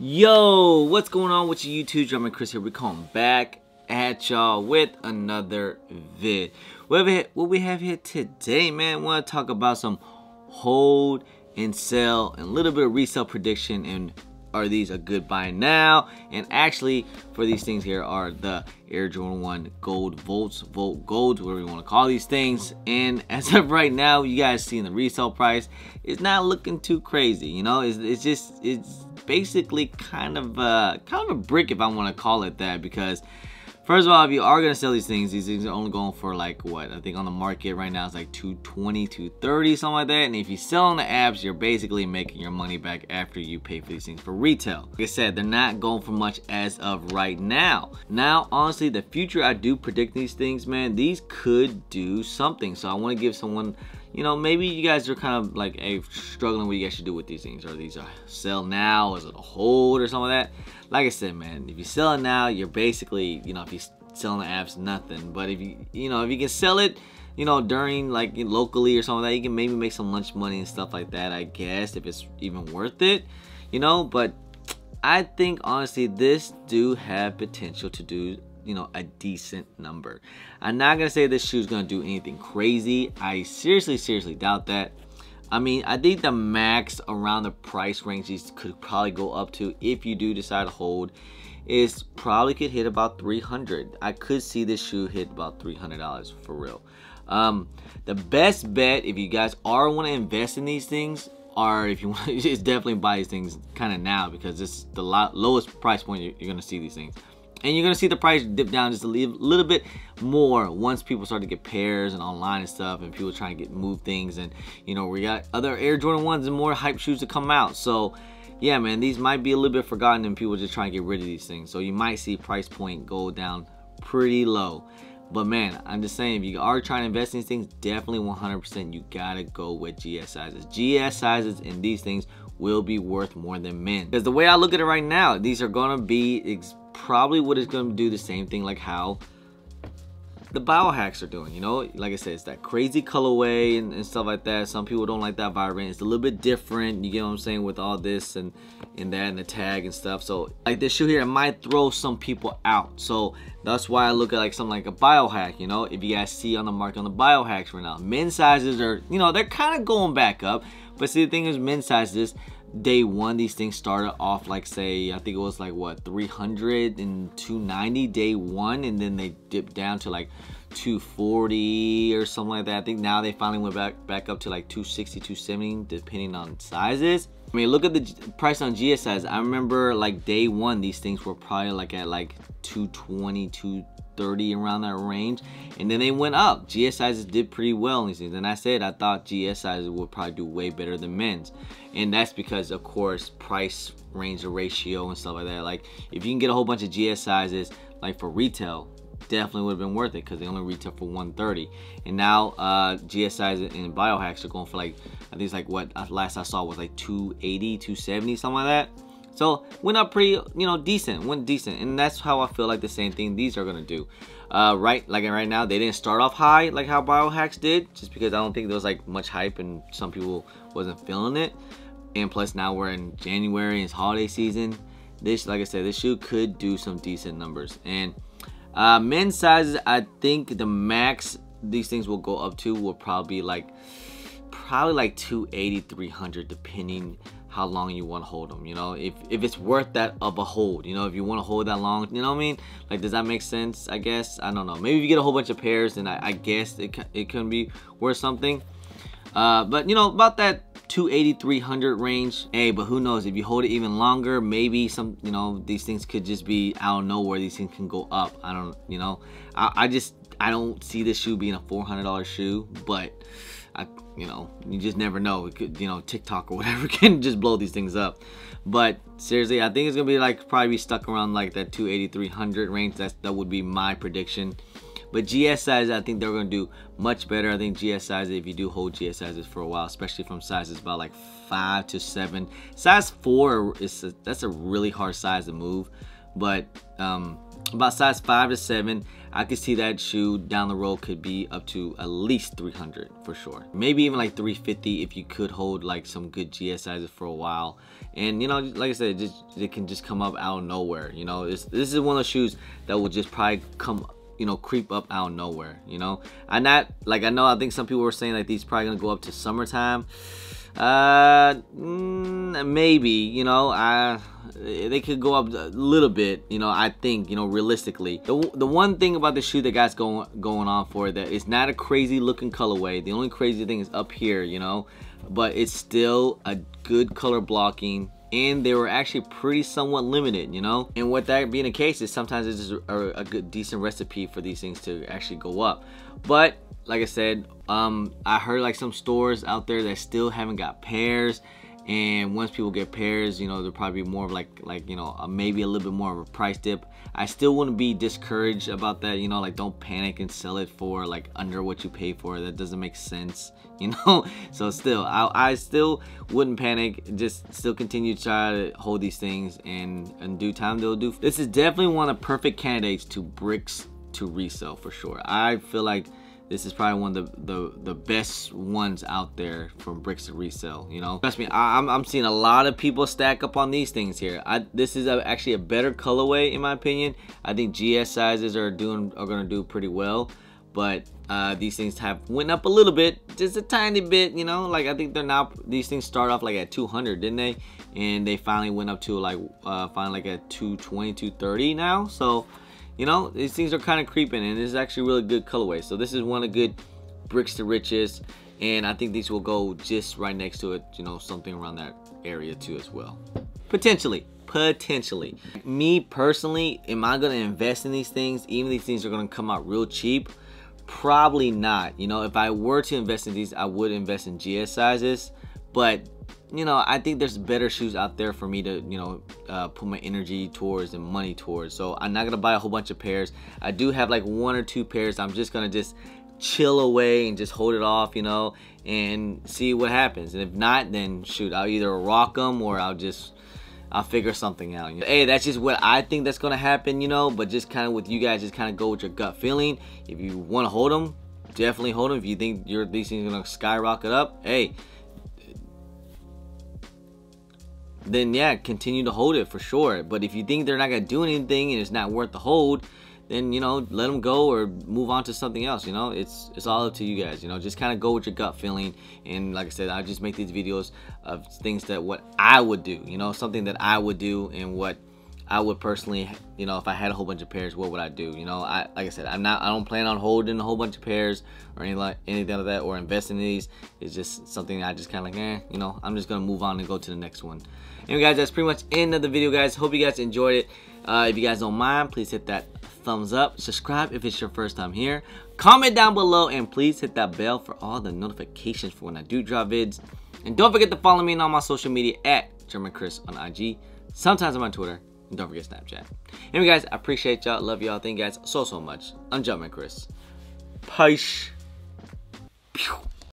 Yo, what's going on with you YouTube? Drummer Chris here. We're coming back at y'all with another vid. What we have here today, man, I want to talk about some hold and sell and a little bit of resale prediction, and are these a good buy now? And actually, for these things here are the Air Jordan 1 Gold Volts, Volt Golds, whatever you want to call these things. And as of right now, you guys seeing the resale price is not looking too crazy. You know, it's basically kind of a brick, if I want to call it that, because first of all, if you are going to sell these things are only going for like, what, I think on the market right now it's like $220, $230, something like that. And if you sell on the apps, you're basically making your money back after you pay for these things for retail. Like I said, they're not going for much as of right now. Now, honestly, the future, I do predict these things, man. These could do something. So I want to give someone, you know, maybe you guys are kind of like struggling what you guys should do with these things. Are these a sell now? Is it a hold or something like that? Like I said, man, if you sell it now, you're basically, you know, if you selling the apps, nothing. But if you know, if you can sell it, you know, during like locally or something like that, you can maybe make some lunch money and stuff like that, I guess, if it's even worth it, you know. But I think honestly, this do have potential to do, you know, a decent number. I'm not gonna say this shoe's gonna do anything crazy. I seriously doubt that. I mean, I think the max around the price range these could probably go up to, if you do decide to hold, is probably could hit about 300. I could see this shoe hit about $300 for real. The best bet, if you guys are want to invest in these things, or if you want, is definitely buy these things kind of now, because this is the lowest price point you're gonna see these things. And you're gonna see the price dip down just a little bit more once people start to get pairs and online and stuff, and people trying to move things. And you know, we got other Air Jordan 1s and more hype shoes to come out. So yeah, man, these might be a little bit forgotten and people just trying to get rid of these things. So you might see price point go down pretty low. But man, I'm just saying, if you are trying to invest in these things, definitely 100% you gotta go with GS sizes. GS sizes in these things will be worth more than men. Because the way I look at it right now, these are gonna be probably what is going to do the same thing like how the biohacks are doing. You know, like I said, it's that crazy colorway and stuff like that. Some people don't like that vibrant. It's a little bit different, you get what I'm saying, with all this and that and the tag and stuff. So like this shoe here, it might throw some people out. So that's why I look at like something like a biohack. You know, if you guys see on the market on the biohacks right now, men's sizes are, you know, they're kind of going back up. But see, the thing is, men's sizes, day one, these things started off like, say, I think it was like what, 300 and 290 day one, and then they dipped down to like 240 or something like that. I think now they finally went back up to like 260, 270, depending on sizes. I mean, look at the price on GS size. I remember like day one, these things were probably like at like 220, 230, around that range, and then they went up. GS sizes did pretty well in these things, and I said I thought GS sizes would probably do way better than men's, and that's because, of course, price range ratio and stuff like that. Like if you can get a whole bunch of GS sizes like for retail, definitely would have been worth it, because they only retail for 130. And now GS sizes and biohacks are going for like, I think it's like, what last I saw was like 280, 270, something like that. So went up pretty, you know, went decent, and that's how I feel like the same thing these are gonna do. Right now, they didn't start off high like how biohacks did, just because I don't think there was like much hype and some people wasn't feeling it. And plus, now we're in January and it's holiday season. This, like I said, this shoe could do some decent numbers. And men's sizes, I think the max these things will go up to will probably like 280, 300, depending how long you want to hold them. You know, if it's worth that of a hold, you know, if you want to hold that long, you know what I mean? Like, does that make sense? I guess, I don't know, maybe if you get a whole bunch of pairs, then I guess it can be worth something. But you know, about that 280, 300 range, hey, but who knows, if you hold it even longer, maybe some, you know, these things could just be out of nowhere, these things can go up. I don't, you know, I don't see this shoe being a $400 shoe, but you know, you just never know. It could, you know, TikTok or whatever can just blow these things up. But seriously, I think it's gonna be like probably be stuck around like that 280, 300 range. That would be my prediction. But GS sizes, I think they're going to do much better. I think GS sizes, if you do hold GS sizes for a while, especially from sizes about like 5 to 7. Size 4, that's a really hard size to move. But about size 5 to 7. I could see that shoe down the road could be up to at least 300 for sure. Maybe even like 350 if you could hold like some good GS sizes for a while. And you know, like I said, it can just come up out of nowhere. You know, this is one of those shoes that will just probably come, you know, creep up out of nowhere. You know, I think some people were saying like these probably gonna go up to summertime. Maybe, you know, they could go up a little bit, you know. I think, you know, realistically, the one thing about the shoe that guys going on for that it's not a crazy looking colorway. The only crazy thing is up here, you know, but it's still a good color blocking, and they were actually pretty somewhat limited, you know. And with that being the case, is sometimes it's just a good decent recipe for these things to actually go up. But like I said, I heard like some stores out there that still haven't got pairs, and once people get pairs, you know, there'll probably be more of like you know, maybe a little bit more of a price dip. I still wouldn't be discouraged about that, you know, like don't panic and sell it for like under what you pay for. That doesn't make sense, you know. So still, I still wouldn't panic. Just still continue to try to hold these things, and in due time they'll do. This is definitely one of the perfect candidates to bricks to resell for sure. I feel like this is probably one of the best ones out there from bricks to resell, you know. Trust me, I'm seeing a lot of people stack up on these things here. This is actually a better colorway in my opinion. I think GS sizes are gonna do pretty well, but these things have went up a little bit, just a tiny bit, you know. Like I think these things start off like at 200, didn't they? And they finally went up to like finally like at 220, 230 now. So you know, these things are kind of creeping, and this is actually really good colorway. So this is one of good bricks to riches, and I think these will go just right next to it, you know, something around that area too as well. Potentially. Me personally, am I gonna invest in these things? Even these things are gonna come out real cheap? Probably not. You know, if I were to invest in these, I would invest in GS sizes, but you know, I think there's better shoes out there for me to, you know, put my energy towards and money towards. So I'm not gonna buy a whole bunch of pairs. I do have like 1 or 2 pairs. I'm just gonna chill away and just hold it off, you know, and see what happens. And if not, then shoot, I'll either rock them or I'll figure something out. Hey, that's just what I think that's gonna happen, you know. But just kind of with you guys, just kind of go with your gut feeling. If you want to hold them, definitely hold them. If you think these things are gonna skyrocket up, hey, then yeah, continue to hold it for sure. But if you think they're not gonna do anything and it's not worth the hold, then you know, let them go or move on to something else. You know, it's all up to you guys. You know, just kind of go with your gut feeling. And like I said, I just make these videos of things that what I would do. You know, something that I would do and what I would personally, you know, if I had a whole bunch of pairs, what would I do? You know, like I said, I don't plan on holding a whole bunch of pairs or anything like that, or investing in these. It's just something I just kind of like, you know, I'm just gonna move on and go to the next one. Anyway, guys, that's pretty much the end of the video, guys. Hope you guys enjoyed it. If you guys don't mind, please hit that thumbs up. Subscribe if it's your first time here. Comment down below, and please hit that bell for all the notifications for when I do drop vids. And don't forget to follow me on all my social media at GermanChris on IG. Sometimes I'm on Twitter. And don't forget Snapchat. Anyway, guys, I appreciate y'all. Love y'all. Thank you guys so much. I'm GermanChris. Peace. Pew.